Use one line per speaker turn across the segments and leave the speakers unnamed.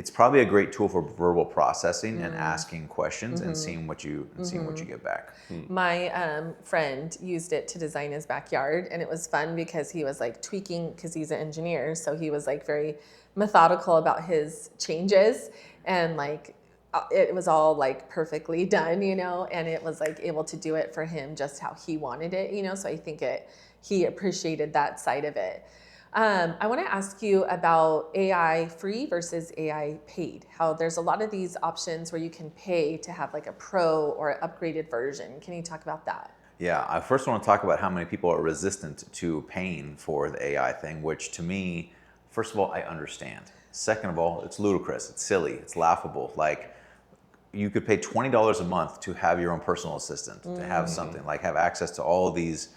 it's probably a great tool for verbal processing and asking questions and seeing what you get back.
My friend used it to design his backyard, and it was fun because he was like tweaking, because he's an engineer, so he was like very methodical about his changes, and like it was all like perfectly done, and it was like able to do it for him just how he wanted it, so I think he appreciated that side of it. I want to ask you about AI free versus AI paid. How there's a lot of these options where you can pay to have like a pro or an upgraded version. Can you talk about that?
Yeah, I first want to talk about how many people are resistant to paying for the AI thing, which to me, first of all, I understand. Second of all, it's ludicrous, it's silly, it's laughable. Like, you could pay $20 a month to have your own personal assistant, to have something, like have access to all these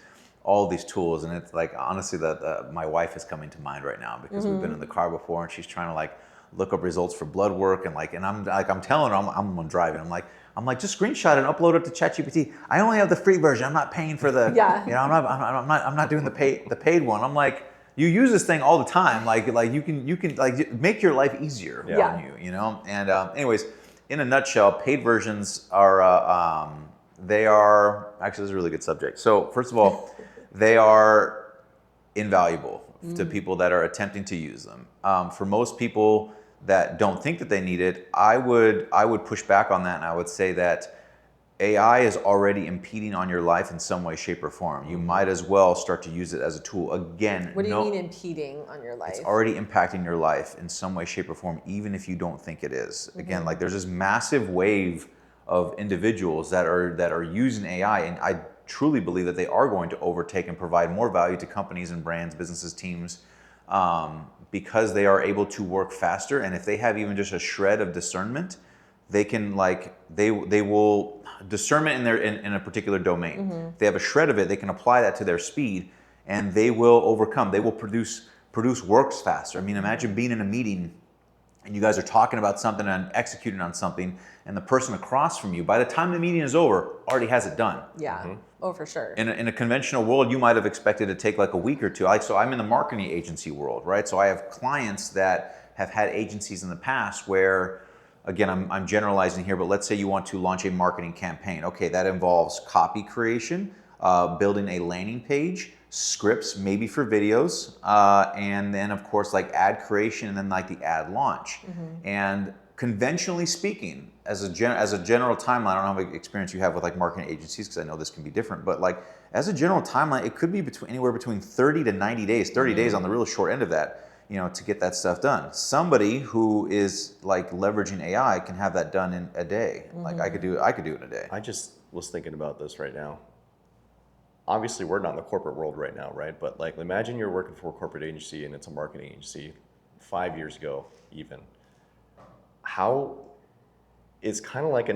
tools. And it's like, honestly, my wife is coming to mind right now, because we've been in the car before, and she's trying to like look up results for blood work, and I'm telling her, I'm driving, I'm like, just screenshot it and upload it to ChatGPT. I only have the free version. I'm not paying for the, I'm not doing the paid one. I'm like, you use this thing all the time. Like you can like make your life easier on you, And anyways, in a nutshell, paid versions are, they are, actually, this is a really good subject. So first of all, they are invaluable to people that are attempting to use them. For most people that don't think that they need it, I would push back on that, and I would say that AI is already impeding on your life in some way, shape, or form. You might as well start to use it as a tool. Again,
what do you mean impeding on your life?
It's already impacting your life in some way, shape, or form, even if you don't think it is. Again, like there's this massive wave of individuals that are using AI, and I truly believe that they are going to overtake and provide more value to companies and brands, businesses, teams, because they are able to work faster. And if they have even just a shred of discernment, they can they will discernment in a particular domain. If they have a shred of it, they can apply that to their speed, and they will overcome. They will produce works faster. I mean, imagine being in a meeting and you guys are talking about something and executing on something, and the person across from you, by the time the meeting is over, already has it done.
Yeah. Oh, for sure.
In a conventional world, you might have expected to take like a week or two. So I'm in the marketing agency world, right? So I have clients that have had agencies in the past where, again, I'm generalizing here, but let's say you want to launch a marketing campaign. Okay, that involves copy creation, building a landing page, scripts, maybe for videos, and then of course like ad creation, and then like the ad launch. And conventionally speaking, as a general timeline, I don't know how much experience you have with like marketing agencies, because I know this can be different, but like as a general timeline, it could be anywhere between 30 to 90 days, 30 days on the real short end of that, to get that stuff done. Somebody who is like leveraging AI can have that done in a day. Like I could do it in a day.
I just was thinking about this right now. Obviously, we're not in the corporate world right now, right? But like, imagine you're working for a corporate agency and it's a marketing agency 5 years ago, even. How it's kind of like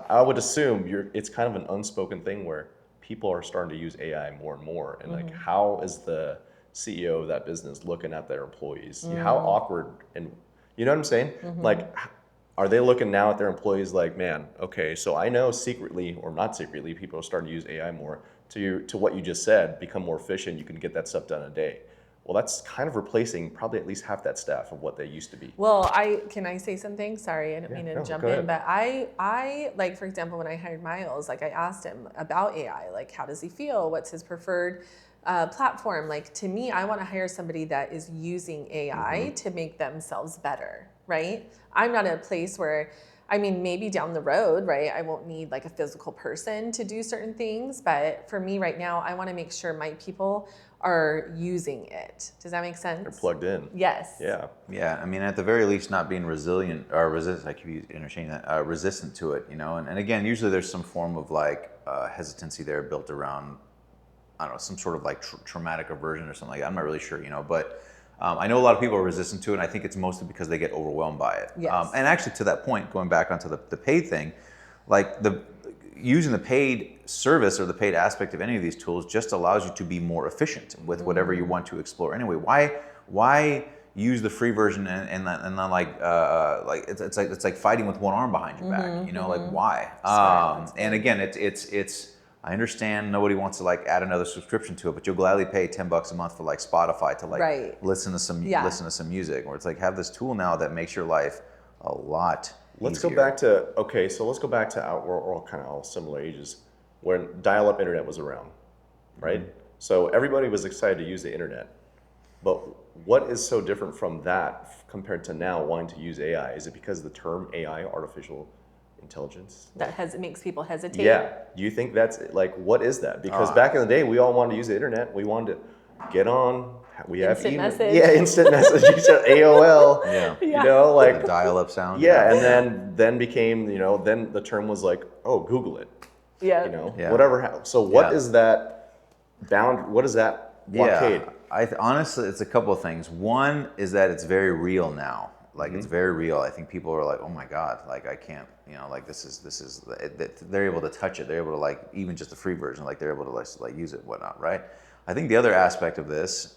I would assume it's kind of an unspoken thing where people are starting to use AI more and more. And like, how is the CEO of that business looking at their employees? How awkward, and you know what I'm saying? Like, are they looking now at their employees like, man, okay, so I know secretly or not secretly, people are starting to use AI more to what you just said, become more efficient, you can get that stuff done in a day. Well, that's kind of replacing probably at least half that staff of what they used to be.
Well, can I say something? Sorry, I didn't mean to jump in, but I like, for example, when I hired Miles, like I asked him about AI, like how does he feel? What's his preferred platform? Like, to me, I want to hire somebody that is using AI to make themselves better, right? I'm not at a place where, I mean, maybe down the road, right, I won't need like a physical person to do certain things, but for me right now, I want to make sure my people are using it. Does that make sense?
They're plugged in.
Yes.
Yeah.
Yeah, I mean, at the very least, not being resilient or resistant. I keep interchanging that, resistant to it, And again, usually there's some form of like hesitancy there built around, I don't know, some sort of like traumatic aversion or something like that. I'm not really sure, But I know a lot of people are resistant to it, and I think it's mostly because they get overwhelmed by it.
Yes.
And actually, to that point, going back onto the paid thing, like using the paid service or the paid aspect of any of these tools just allows you to be more efficient with whatever you want to explore. Anyway, why use the free version and not like it's like fighting with one arm behind your back, like why? And again, it's I understand nobody wants to like add another subscription to it, but you'll gladly pay $10 a month for like Spotify to like listen to some music, or it's like have this tool now that makes your life a lot
Let's go
easier.
back to, okay, so let's go back to we're all kind of all similar ages when dial-up internet was around, right? So everybody was excited to use the internet. But what is so different from that compared to now wanting to use AI? Is it because the term AI, artificial intelligence?
That makes people hesitate.
Yeah. Do you think that's like, what is that? Because back in the day, we all wanted to use the internet. We wanted to get on. We have
Instant
email.
message.
Yeah, instant message. You said AOL.
Yeah.
You know, like
The dial-up sound.
yeah, and then became, you know, then the term was like, oh, Google it.
Yeah.
You know,
Yeah.
whatever. So what
Yeah.
is that what is that blockade?
Yeah, honestly, it's a couple of things. One is that it's very real now. Like it's very real. I think people are like, oh my God, like I can't, you know, like this is. They're able to touch it. They're able to like even just the free version, like they're able to like use it, and whatnot, right? I think the other aspect of this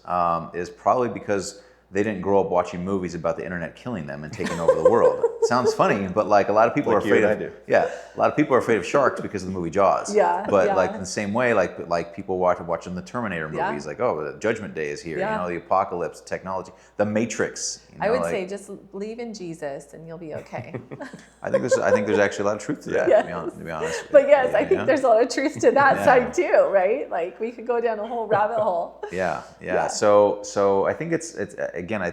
is probably because they didn't grow up watching movies about the internet killing them and taking over the world. It sounds funny, but like a lot of people
Like
are
you
afraid
and
of
I do.
yeah, a lot of people are afraid of sharks because of the movie Jaws.
Yeah,
But
yeah.
like in the same way, like people watching the Terminator
Yeah.
movies, like the Judgment Day is here.
Yeah.
You know, the apocalypse, technology, the Matrix. You know,
I would
like,
say just believe in Jesus and you'll be okay.
I think there's actually a lot of truth to that.
Yes.
To be honest.
But yes, I
Yeah.
think there's a lot of truth to that
Yeah.
side too, right? Like we could go down a whole rabbit hole.
Yeah.
Yeah.
So I think it's again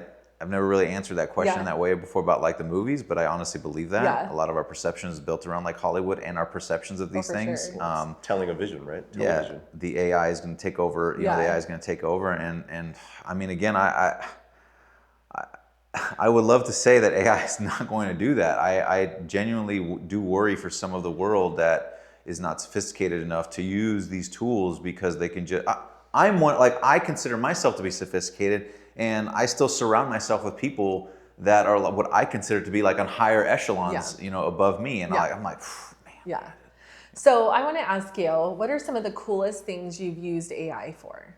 I've never really answered that question
Yeah.
that way before about like the movies, but I honestly believe that
Yeah.
a lot of our perception is built around like Hollywood and our perceptions of these
for
things.
sure.
Telling a vision, right?
Yeah,
Television.
the AI is going to take over. You know, the
Yeah.
AI is going to take over, and I mean, again, I would love to say that AI is not going to do that. I genuinely do worry for some of the world that is not sophisticated enough to use these tools because they can just. I'm one like I consider myself to be sophisticated, and I still surround myself with people that are what I consider to be like on higher echelons,
Yeah.
you know, above me, and
Yeah.
I'm like, man.
Yeah. So I want to ask you, what are some of the coolest things you've used AI for?